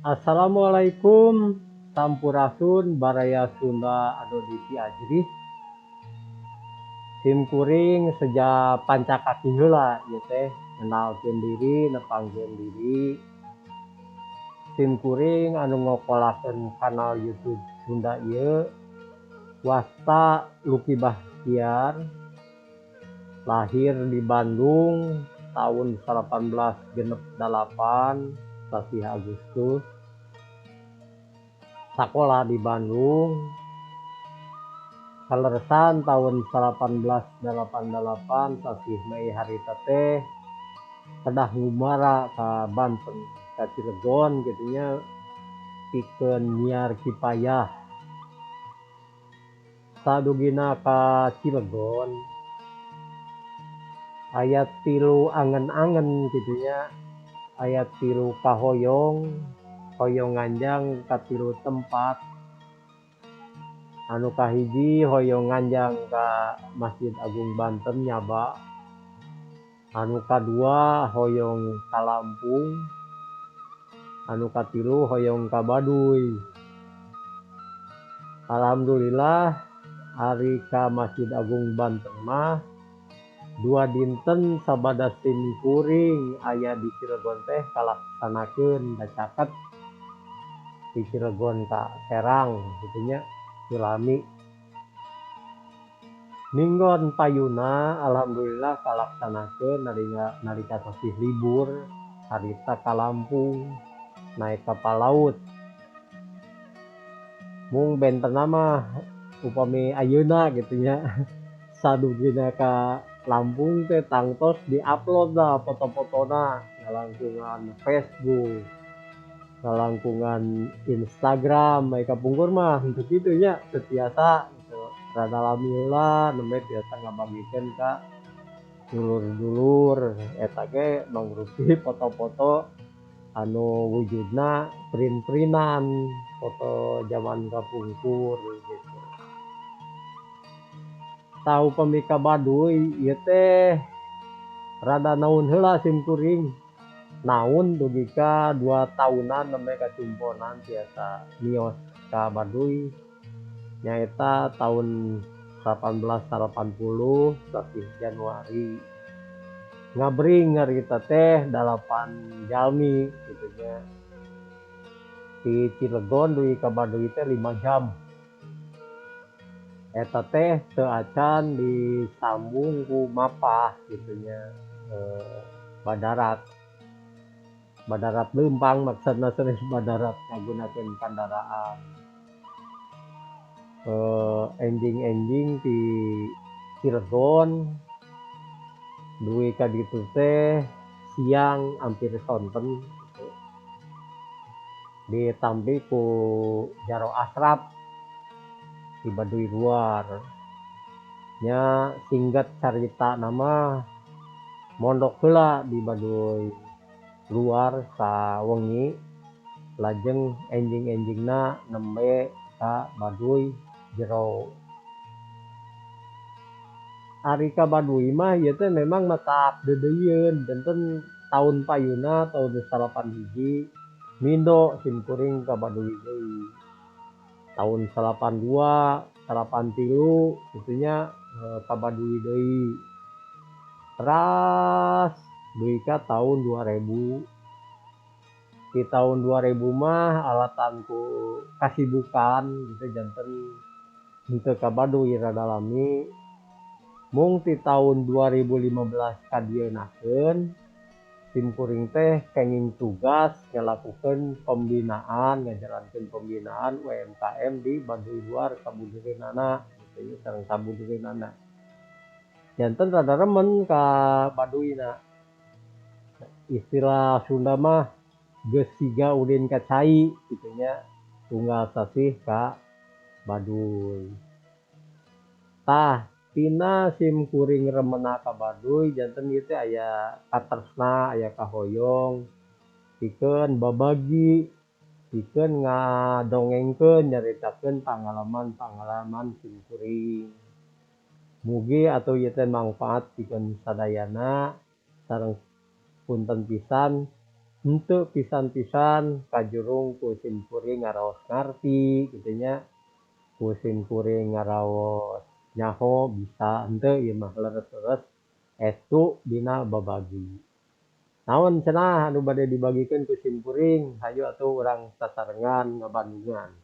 Assalamualaikum, Sampurasun Baraya Sunda anu di Ajrih simkuring sejak pancakaki heula ieu teh ngenalkeun diri, nepangkeun diri. Simkuring anu ngokolakeun kanal YouTube Sunda ieu wasta Lucky Bahtiar, lahir di Bandung tahun 1868 sasi Agustus, sakola di Bandung, kaleresan tahun 1888 sasi Mei harita teh kedah ngumara ka Banten ka Cilegon gitunya pikeun nyiar Kipayah. Sadugina ka Cilegon aya 3 angen-angen gitunya, aya 3 kahoyong, hoyong nganjang ka 3 tempat. Anu kahiji hoyong nganjang ka Masjid Agung Banten nyaba, anu kadua hoyong ka Lampung, anu katilu hoyong ka Baduy. Alhamdulillah ari ka Masjid Agung Banten mah 2 dinten sabada simkuring aya di Cilegon teh kalaksanakeun da caket di Cilegon ka Serang gitunya Cilami. Minggon payuna alhamdulillah kalaksanakeun nalika tasih libur harita ka Lampung naik kapal laut. Mung bentena mah upami ayeuna gitunya sadugina ka Lampung teh tangtos diupload dah foto-fotona ngalangkungan Facebook, ngalangkungan Instagram, mai kapungkur mah henteu kitu nya teu tiasa gitu. Rada lami heula nembe tiasa ngabagikeun ka dulur-dulur eta ge mangrupi foto-foto anu wujudna print-printan, foto zaman kapungkur gitu. Tau pami ka Baduy ieu teh rada naun heula simkuring. Naun dugi ka 2 tahunan nembe kacumponan tiasa mios ka Baduy nyaeta tahun 1880 sasi Januari. Ngabring harita teh 8 jalmi gitunya. Di Cilegon dugi ka Baduy teh 5 jam. Eta teh teu acan disambung ku mapah gitunya, badarat. Badarat leumpang maksudna sanes badarat ngagunakeun kandaraan. Enjing-enjing ti Cilegon duwi ka ditu teh siang hampir sonten gitu. Ditampi ku Jaro Asrap di Baduy luar. Nya singget carita nama mondok heula di Baduy luar sawengi lajeng enjing-enjingna nembe ka Baduy jero. Ari ka Baduy mah ieu teh memang matak deudeuyeun benten taun payuna tahun 91 mindo simkuring ka Baduy deui. Tahun 92, 93 gitunya ka Baduy deui. Teras dugi ka tahun 2000. Di tahun 2000 mah alatan ku kasibukan gitu janten henteu ka Baduy rada lami. Mung ti tahun 2015 kadienakeun simkuring teh kenging tugas ngalakukeun pembinaan, ngajarankeun pembinaan UMKM di Baduy luar sabudeureunnana gitu sareng sabudeureunnana. Janten rada remen ka Baduyna. Istilah Sunda mah geus siga ulin ka cai gitunya, tunggal sasih ka Baduy. Tah tina simkuring remena ka Baduy janten ieu teh aya katresna, aya kahoyong, pikeun babagi, pikeun ngadongengkeun nyaritakeun pangalaman-pangalaman simkuring. Mugi atuh ieu teh mangfaat pikeun sadayana sareng punten pisan Henteu pisan-pisan kajurung ku simkuring ngaraos ngarti kitu nya, ku simkuring ngaraos nyaho bisa henteu ieu mah leres-leres etu dina babagi. Naon cenah anu bade dibagikeun ku simkuring? Hayu atuh urang sasarengan ngabandungan.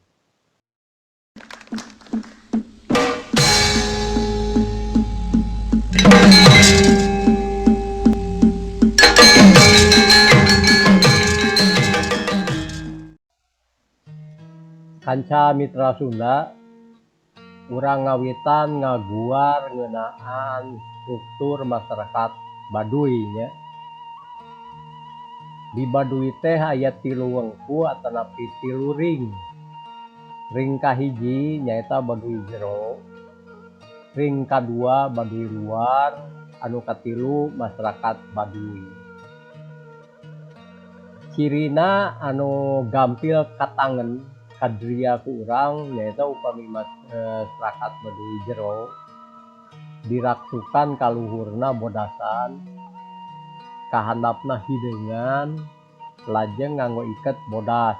Kanca Mitra Sunda, urang ngawitan ngaguar ngeunaan struktur masyarakat Baduy nya. Di Baduy teh aya 3 wengku atanapi 3 ring. Ring kahiji nyaeta Baduy jero, ring kadua Baduy luar, anu katilu masyarakat Baduy. Cirina anu gampil katangen kadria ku urang nyaeta upami masyarakat Baduy jero diraksukan kaluhurna bodasan, kahandapna hideungan, lajeng nganggo iket bodas.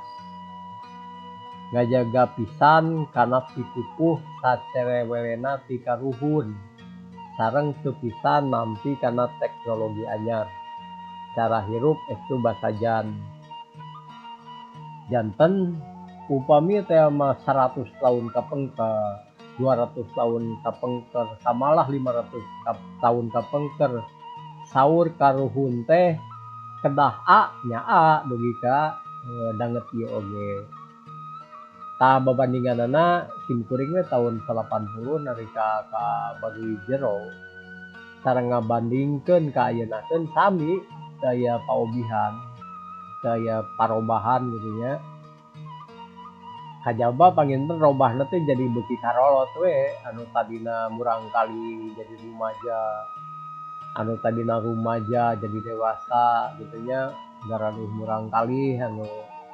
Ngajaga pisan kana pikupuh sacerewelena ti karuhun, sareng teu pisan nampi kana teknologi anyar. Cara hirup estu basajan. Janten upami teh mah 100 tahun kapengker, 200 tahun kapengker, samalah 500 tahun kapengker, saur karuhun teh kedah nyaa dugi ka danget ieu oge. Ta babandinganana simkuring we tahun 80 narika ka Baduy jero sareng ngabandingkeun ka ayeuna sami teu aya paobihan, teu aya parobahan kitu nya. Kajaba panginten robahna teh jadi beuki karolot we, anu tadina murang kali jadi rumaja, anu tadina rumaja jadi dewasa kitu nya, garaduh murang kali anu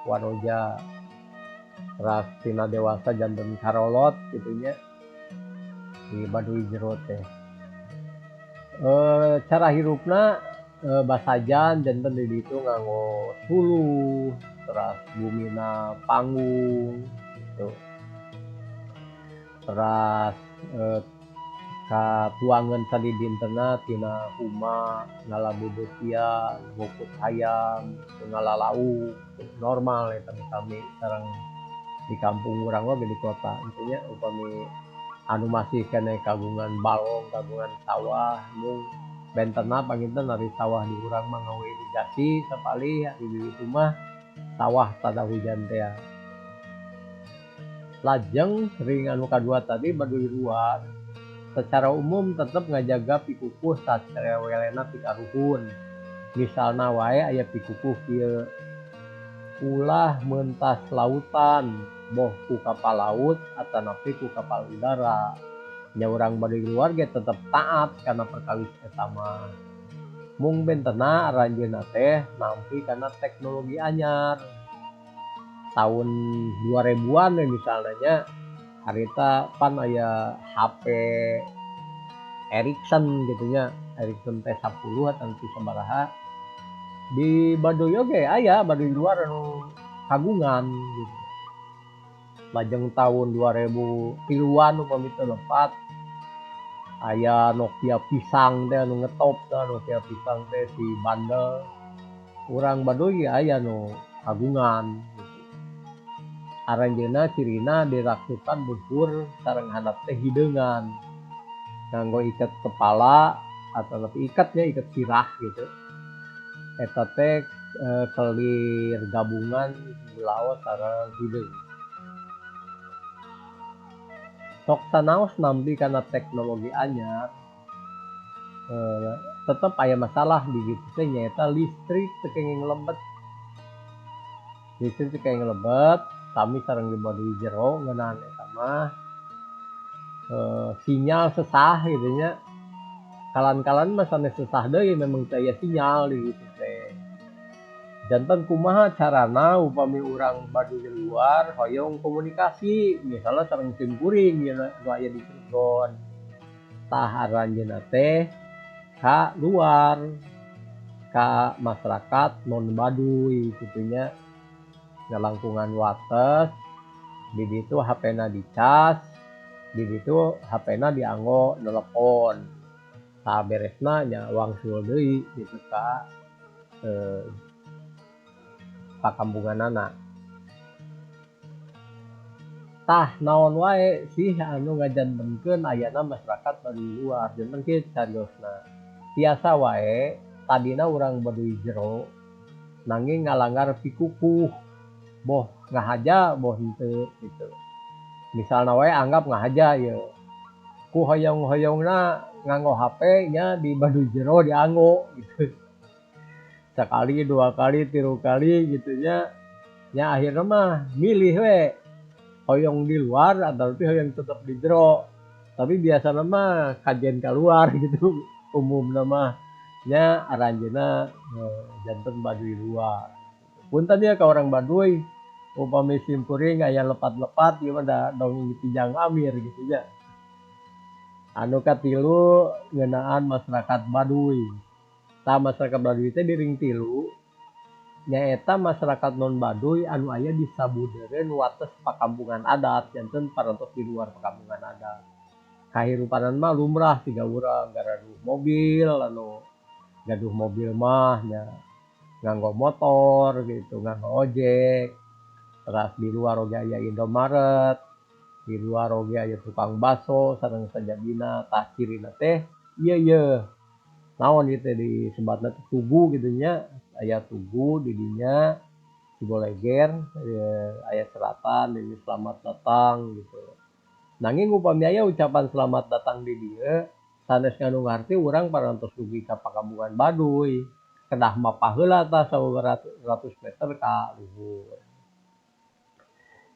wanoja. Teras tina dewasa janten karolot kitu nya di Baduy jero teh. Cara hirupna basajan janten di ditu nganggo suluh, teras bumina panggung gitu. Teras katuangan sadidintena tina huma ngalabu beukian, ngukut hayam, ngalalauk normal eta sami sareng di kampung urang oge di kota kitu nya upami anu masih keneh kagungan balong, kagungan sawah, mung bentenna panginten ari sawah di urang mah nganggo irigasi sapalih ari di ditu mah sawah tada hujan teh. Lajeng ring anu kadua tadi Baduy luar secara umum tetep ngajaga pikukuh sacerewelena ti karuhun. Misalna wae aya pikukuh kieu ulah meuntas lautan, boh ku kapal laut atanapi ku kapal udara. Nya urang Baduy luar ge tetep taat kana perkawis eta mah. Mung bentenna aranjeunna teh nampi kana teknologi anyar. Tahun 2000-an we misalna nya harita pan aya HP Ericsson kitu nya, Ericsson T10 atau ti sabaraha. Di Baduy oge aya Baduy luar anu kagungan gitu. Lajeng tahun 2003-an upami teu lepat aya Nokia pisang teh anu ngetop teh, Nokia pisang teh si bandel. Urang Baduy ge aya nu kagungan gitu. Aranjeunna cirina diraksukan bukur sareng handap teh hideungan. Nganggo iket kepala atanapi iketnya iket sirah gitu. Eta teh kelir gabungan laos sareng hideung. Sok sanaos nampi kana teknologi anyar tetep aya masalah di ditu teh nyaeta listrik teu kenging lebet. Listrik teu kenging lebet, sami sareng di Baduy jero ngeunaan eta mah sinyal sesah kitu nya. Kalan-kalan mah sanes sesah deui memang teu aya sinyal di ditu teh. Janten kumaha carana upami urang Baduy luar hoyong komunikasi misalna sareng simkuring nu aya di Cirebon. Tah aranjeunna teh ka luar, ka masyarakat non Baduy gitunya ngalangkungan wates di ditu HP-na dicas di ditu HP-na dianggo nelepon saberesna nya wangsul deui gitu ka pakampunganana. Tah naon wae sih anu ngajantenkeun ayana masyarakat Baduy luar janten kieu cariosna. Tiasa wae tadina urang Baduy jero nanging ngalanggar pikukuh boh ngahaja boh henteu gitu. Misalna wae anggap ngahaja ye ku hoyong-hoyongna nganggo HP nya di Baduy jero dianggo gitu. Sekali, dua kali, tilu kali gitu nya. Nya akhirna mah milih we hoyong di luar atau hoyong tetep di jero. Tapi biasana mah kajen keluar gitu umumna mah nya aranjeunna janten Baduy luar. Punten ya ka orang Baduy upami simkuring aya lepat-lepat ieu mah da dongeng Tijang Amir gitu nya. Anu katilu ngeunaan masyarakat Baduy. Tah masyarakat Baduy teh di ring tilu nyaeta masyarakat non Baduy anu aya di sabudeureun wates pakampungan adat janten parantos di luar pakampungan adat. Kahirupanan mah lumrah tiga urang gaduh mobil anu gaduh mobil mah nya nganggo motor gitu nganggo ojek. Teras di luar oge aya Indomaret, di luar oge aya tukang baso sareng sajabina tah cirina teh ieu naon ieu teh disebatna teh tugu gitu nya. Aya tugu di dinya Ciboleger aya seratan ini selamat datang gitu. Nanging upami aya ucapan selamat datang di dieu sanes nganu ngarti urang parantos dugi ka pakampungan Baduy. Kedah mapah heula tah 100 meter ka luhur.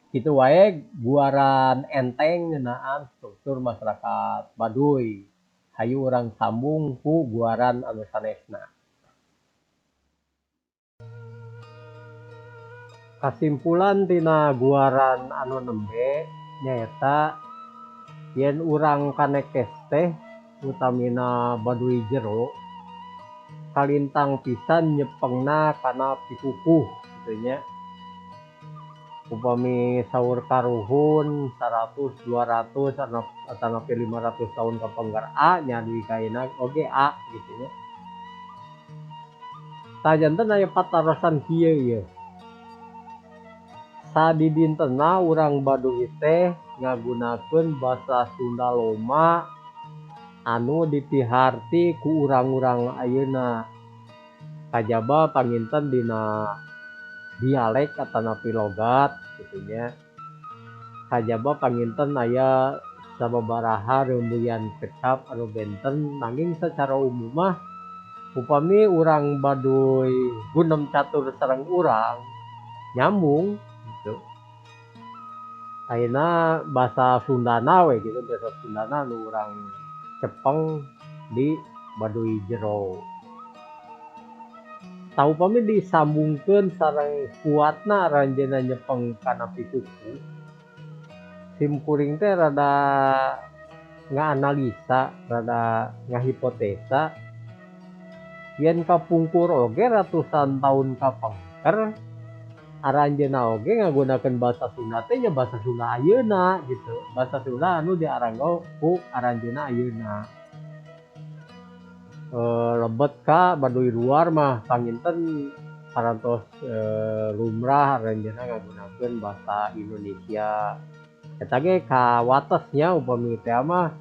Kitu wae guaran enteng ngeunaan struktur masyarakat Baduy. Hayu urang sambung ku guaran anu sanesna. Kasimpulan tina guaran anu nembe nyaeta yen urang kanekes teh utamina Baduy jero kalintang pisan nyepengna kana pikukuh kitu nya. Upami saur karuhun 100 200 atanapi 500 tahun kapenggar A nya di kaina oge A gitu nya. Tah janten aya patarosan kieu ieu. Sadidintena urang Baduy teh ngagunakeun basa Sunda Loma anu dipiharti ku urang-urang ayeuna. Kajaba panginten dina dialek atanapi logat kitu nya. Kajaba panginten aya sababaraha reumbuyan kecap anu benten nanging sacara umum mah upami urang Baduy gunem catur sareng urang nyambung gitu. Ayeuna basa Sundana we gitu basa Sundana anu urang cepeng di Baduy jero. Tah upami disambungkeun sareng kuatna aranjeunna nyepeng kana pikukuh. Simkuring teh rada ngaanalisa, rada ngahipotesa yen kapungkur oge ratusan tahun kapengker aranjeunna oge ngagunakeun basa Sunda teh nya basa Sunda ayeuna gitu. Basa Sunda anu diaranggo ku aranjeunna ayeuna. Lebet ka Baduy luar mah panginten parantos lumrah aranjeunna ngagunakeun basa Indonesia. Eta ge ka watesnya upami teh mah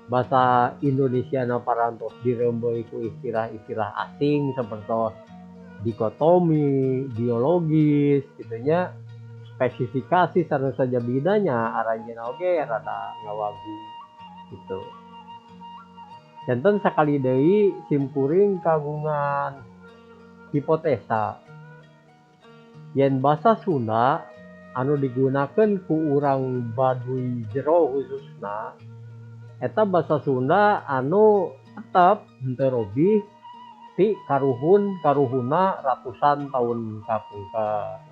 basa Indonesiana parantos dirembeuh ku istilah-istilah asing sapertos dikotomi, biologis kitu nya. Spesifikasi sareng sajabinanya aranjeunna oge rada ngawagu gitu. Janten sakali deui simkuring kagungan hipotesa yen basa Sunda anu digunakeun ku urang Baduy jero khususna eta basa Sunda anu tetep henteu robih ti karuhunna ratusan tahun kapungker.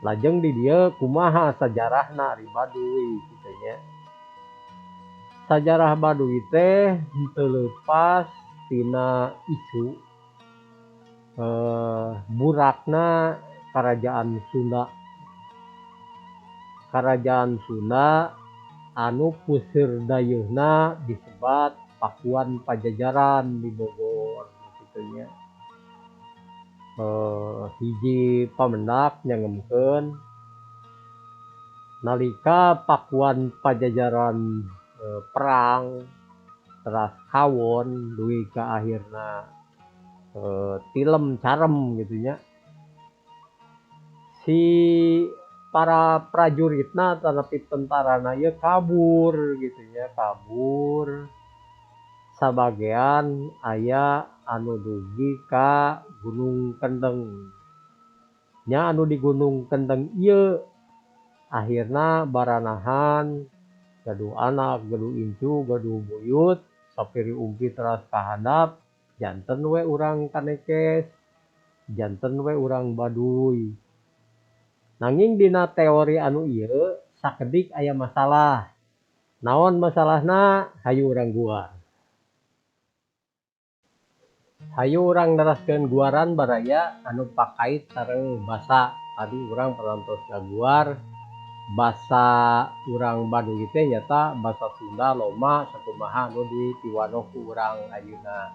Lajeng di dieu kumaha sajarahna ari Baduy kitu nya. Sajarah Baduy teh henteu leupas tina isu burakna Kerajaan Sunda. Kerajaan Sunda anu puseur dayeuhna disebat Pakuan Pajajaran di Bogor kitu nya. Hiji pamendak nyangemkeun nalika Pakuan Pajajaran perang teras kawon duwi ka akhirna tilem carem gitu nya. Si para prajuritna tetapi tentarana ya kabur gitu ya, kabur. Sabagean aya anu dugi ka Gunung Kendeng. Nya anu di Gunung Kendeng ieu akhirna baranahan gaduh anak, gaduh incu, gaduh buyut, sapiri umpi teras kahandap, janten we urang kanekes, janten we urang Baduy. Nanging dina teori anu ieu sakedik aya masalah. Naon masalahna? Hayu urang guar. Hayu urang neraskeun guaran baraya anu pakait sareng basa. Tadi urang parantos ngaguar basa urang Baduy teh nyata basa Sunda loma sakumaha anu dipiwanoh ku urang ayeuna.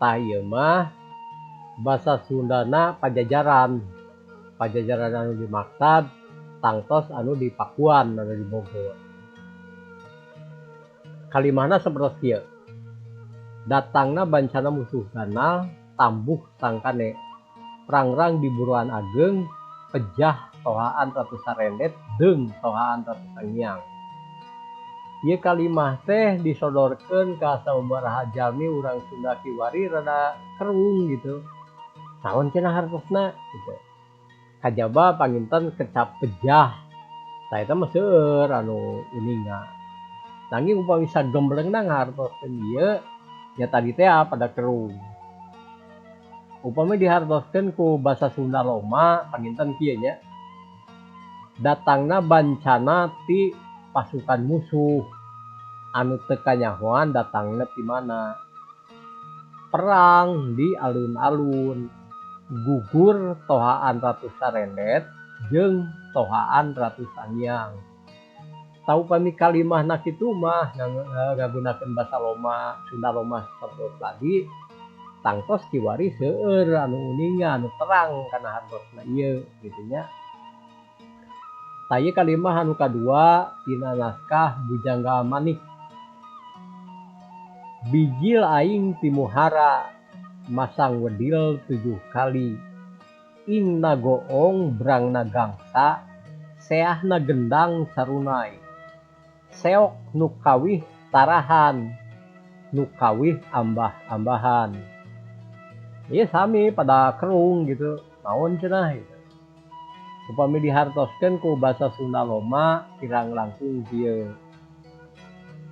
Tah ieu mah basa Sundana Pajajaran. Pajajaran anu dimaksud tangtos anu di Pakuan anu di Bogor. Kalimahna sapertos kieu. Datangna bancana musuh ganal tambuh sangkane. Prangrang di Buruan Ageng pejah tohaan Ratu Sarendet deung tohaan Ratu Sanghyang. Ieu kalimah teh disodorkeun ka sababaraha jalmi urang Sunda kiwari rada kerung gitu. Naon cenah hartosna gitu. Kajaba panginten kecap pejah. Saya eta mah seueur anu ininga. Nanging upami sagemblengna ngahartoskeun ieu nya tadi teh pada kerung. Upami dihartoskeun ku basa Sunda loma panginten kieu nya. Datangna bancana ti pasukan musuh. Anu teu kanyahoan datangna ti mana. Perang di alun-alun. Gugur tohaan Ratu Sarendet jeung tohaan Ratu Sanghyang. Tau upami kalimahna kitu mah ngagunakeun basa loma Sunda loma sapertos tadi tangtos kiwari seueur anu uningan anu terang kana hartosna ieu kitu nya. Tah ieu kalimah anu kadua tina naskah Bujangga Manik. Bijil aing ti muhara masang wedil 7 kali. Ingna goong brangna gangsa, seahna gendang sarunai. Seok nu kawih tarahan, nu kawih ambah-ambahan. Ieu sami pada kerung gitu. Naon cenah gitu. Upami dihartoskeun ku basa Sunda loma kirang langkung kieu.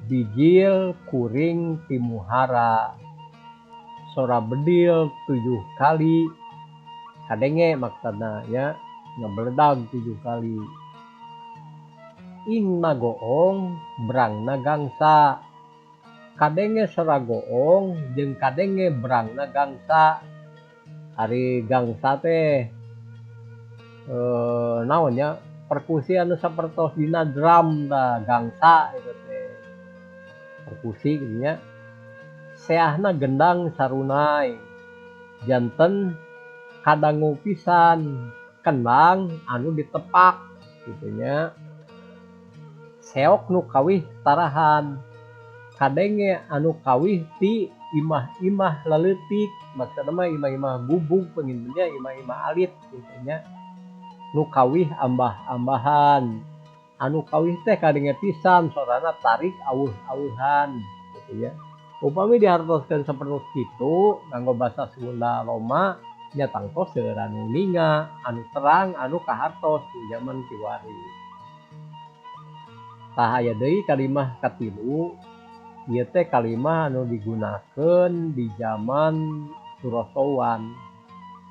Bijil kuring ti muhara. Sora bedil 7 kali kadenge maksudna ya ngabeledag 7 kali. Ingna goong brangna gangsa. Kadenge sora goong jeung kadenge brangna gangsa. Ari gangsa teh naon nya perkusi anu sapertos dina drum tah gangsa eta teh. Perkusi kitu nya. Seahna gendang sarunai. Janten kadangu pisan kendang anu ditepak gitu nya. Seok nu kawih tarahan. Kadenge anu kawih ti imah-imah leutik. Maksudna mah imah-imah gubug pengintennya imah-imah alit gitu nya. Nu kawih ambah-ambahan. Anu kawih teh kadenge pisan sorana tarik aweuh-aweuhan gitu ya. Upami dihartoskeun sapertos kitu nganggo basa Sunda loma nya tangtos seueur anu ninga, anu terang, anu kahartos di zaman kiwari. Tah aya deui kalimah katilu, ieu teh kalimah anu digunakeun di zaman Surosowan.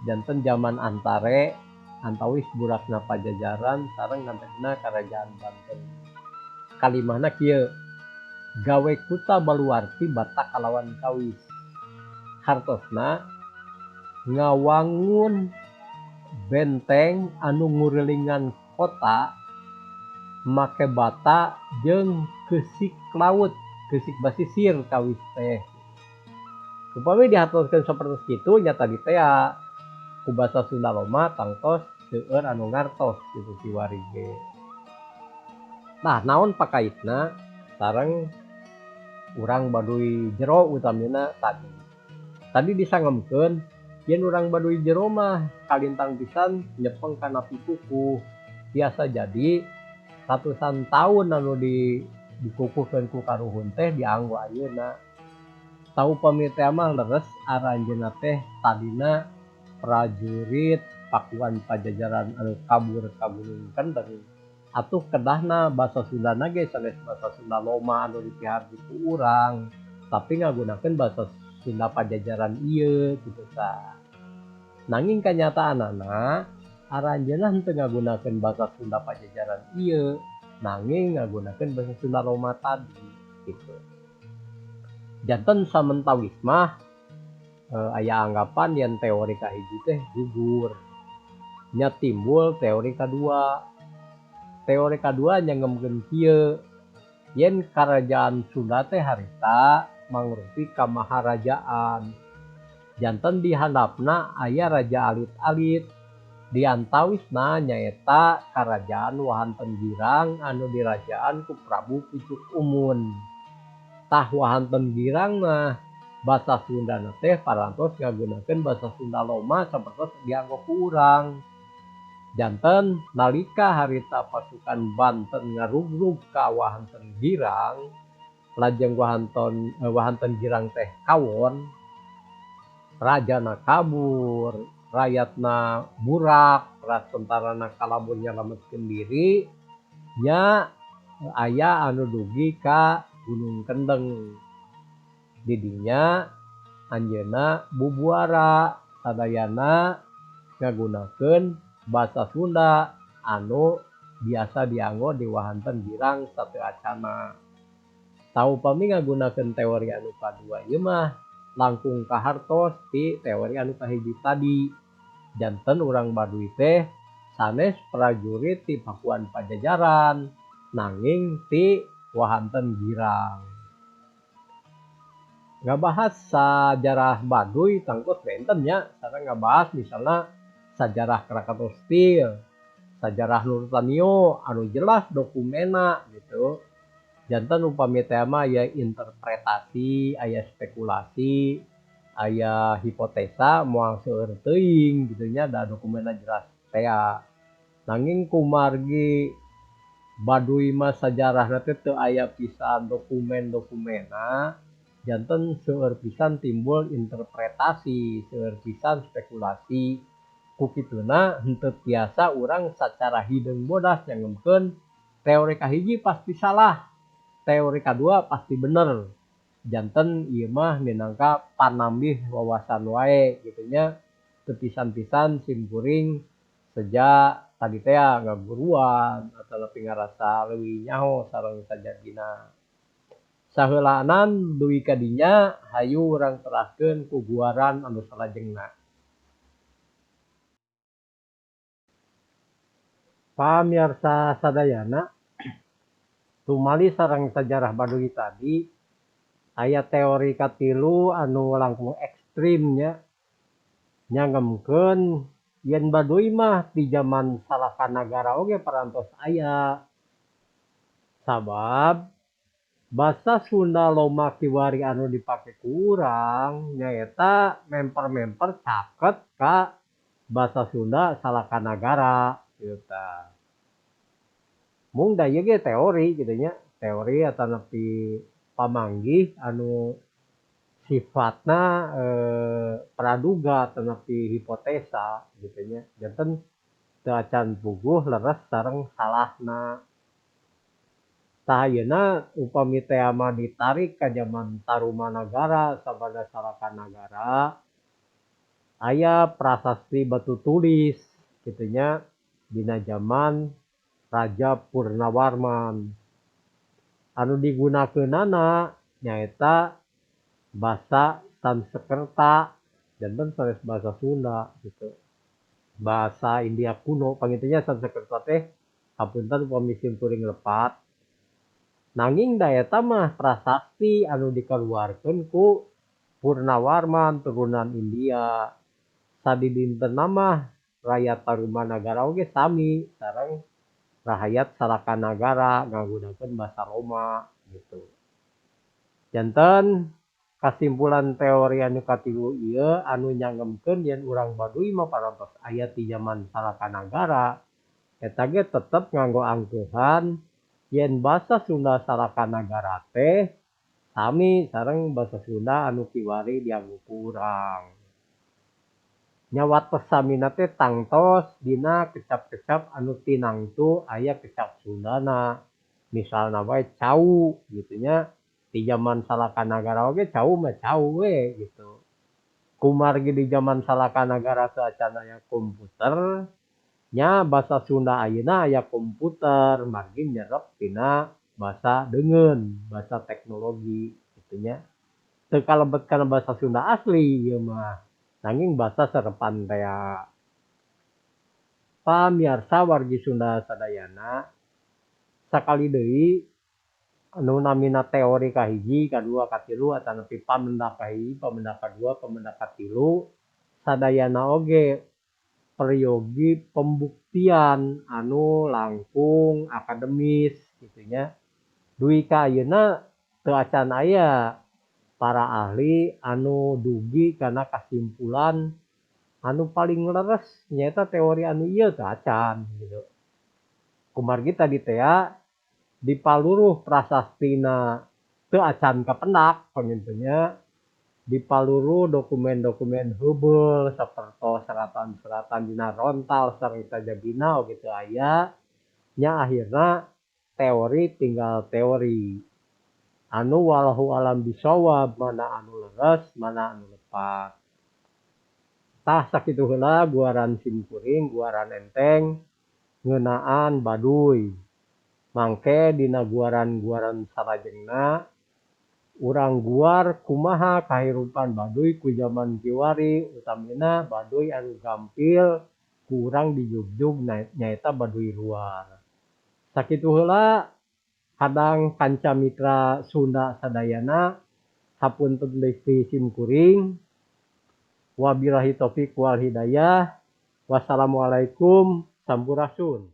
Janten zaman Antare antawis burakna Pajajaran sareng ngantepna Karajaan Banten. Kalimahna kieu. Gawe kuta baluarti batak kalawan kawis. hartosna ngawangun benteng anu ngurilingan kota make bata jeung keusik laut, keusik basisir kawis teh. Upami dihartoskeun sapertos kitu nya tadi teh ku basa Sunda loma tangtos seueur anu ngartos kitu kiwari ge. Nah, naon pakaitna sareng urang Baduy jero utamina tadi. Tadi disangemkeun yen urang Baduy jero mah kalintang pisan nyepeng kana pikukuh. Biasa jadi ratusan tahun anu dikukuhkeun ku karuhun teh dianggo ayeuna. Tau upami teh mah leres aranjeunna teh tadina prajurit pakuan pajajaran anu kabur ka Gunung Kendeng. Atuh kedahna basa Sundana ge sanes basa Sunda loma anu dipiharti ku urang, tapi ngagunakeun basa Sunda pajajaran ieu kitu tah. Nanging kanyataanana aranjeunna henteu ngagunakeun basa Sunda pajajaran ieu, nanging ngagunakeun basa Sunda loma tadi gitu. Janten samentawis mah aya anggapan yen teori kahiji teh gugur. Nya timbul teori kadua. Teori kadua nyangemkeun kieu, yen karajaan Sunda teh harita mangrupi kamaharajaan. Janten di handapna aya raja alit-alit. Di antawisna nyaeta karajaan Wahanten Girang anu dirajaan ku Prabu Pucuk Umun. Tah Wahanten Girang mah basa Sundana teh parantos ngagunakeun basa Sunda loma sapertos dianggo ku urang. Janten nalika harita pasukan Banten ngarugrug ka Wahanten Girang, lajeng Wahanten Girang teh kawon, rajana kabur, rakyatna burak, ras tentarana kalabur nyalametkeun diri, nya aya anu dugi ka Gunung Kendeng. Di dinya anjeunna bubuara sadayana ngagunakeun basa Sunda anu biasa dianggo di Wahanten Girang sateu acana. Tau upami ngagunakeun teori anu kadua ieu mah langkung kahartos ti teori anu kahiji tadi. Janten urang Baduy teh sanes prajurit ti pakuan pajajaran nanging ti Wahanten Girang. Ngabahas sajarah Baduy tangtos benten nya, sareng ngabahas misalna sajarah Krakatau Steel, sajarah Nurtanio anu jelas dokumena gitu. Janten upami teh mah aya interpretasi, aya spekulasi, aya hipotesa moal seueur teuing gitu nya da dokumena jelas teh. Nanging kumargi Baduy mah sajarahna teh teu aya pisan dokumen-dokumena, janten seueur pisan timbul interpretasi, seueur pisan spekulasi. Ku kituna henteu tiasa urang sacara hideung bodas nyangemkeun teori kahiji pasti salah, teori kadua pasti bener. Janten ieu mah minangka panambih wawasan wae kitu nya, teu pisan-pisan simkuring seja tadi teh ngaguruan atau nepi ngarasa leuwih nyaho sareng sajagina. Saheulanan duwi ka dinya hayu urang teraskeun ku guaran anu salajengna. Pamirsa sadayana, tumali sareng sajarah Baduy tadi aya teori katilu anu langkung ekstrim nya, nyangemkeun yen Baduy mah di zaman Salaka Nagara oge parantos aya. Sabab basa Sunda loma kiwari anu dipake ku urang nyaeta memper-memper caket ka basa Sunda Salaka Nagara kitu tah. Mung da ieu ge teori kitu nya, teori atau nepi pamanggih anu sifatna praduga atau nepi hipotesa gitu nya. Janten teu acan puguh leres sareng salahna. Tah ayeuna upami teh mah ditarik ka zaman Tarumanagara sabada Salaka Nagara, aya prasasti batu tulis kitu nya dina zaman Raja Purnawarman. Anu digunakeunana nyaeta basa Sanskerta janten sanes bahasa Sunda gitu. Bahasa India kuno pangintinya Sanskerta teh hapunten upami simkuring lepat. Nanging da eta mah prasasti anu dikaluarkeun ku Purnawarman turunan India. Sadidinten mah rakyat Tarumanagara oge sami sareng rakyat Sarakanagara ngaggunakeun basa Roma gitu. Janten kasimpulan teori anu katilu ieu anu nyangemkeun yen urang Baduy mah parantos aya ti zaman Sarakanagara eta ge tetep nganggo angkeuhan yen basa Sunda Sarakanagara teh sami sareng basa Sunda anu kiwari dianggo ku urang. Nya wates samina teh tangtos dina kecap-kecap anu tinangtu aya kecap Sundana. Misalna wae cau gitu nya. Di zaman Sarakanagara oge cau mah cau we gitu. Kumargi di zaman Sarakanagara teu acan aya komputer, nya basa Sunda ayeuna aya komputer margi nyerep tina basa deungeun, basa teknologi gitu nya. Teu kalebet kana basa Sunda asli ieu mah. Nanging basa serepan tea. Pamirsa wargi Sunda sadayana sakali deui anu namina teori kahiji, kadua, katilu atawa nepi pamendak kahiji, pamendak kadua, pamendak katilu sadayana oge peryogi pembuktian anu langkung akademis gitu nya. Duwi ka ayeuna teu acan aya para ahli anu dugi kana kasimpulan anu paling leres nyaeta teori anu ieu teu acan gitu. Kumargi tadi tea dipaluruh prasastina teu acan kapendak pangintunya dipaluruh dokumen-dokumen heubeul sapertos seratan-seratan dina rontal sareng sajabina oge teu aya nya akhirna teori tinggal teori anu wallahu alam bisawab mana anu leres mana anu lepat. Tah sakitu heula guaran simkuring guaran enteng ngeunaan Baduy. Mangke dina guaran-guaran salajengna urang guar kumaha kahirupan Baduy ku zaman kiwari utamina Baduy anu gampil ku urang di jugjug nyaeta Baduy luar. Sakitu heula kadang kanca mitra Sunda sadayana hapunten deui ti simkuring. Wabillahi taufik wal hidayah. Wassalamualaikum sampurasun.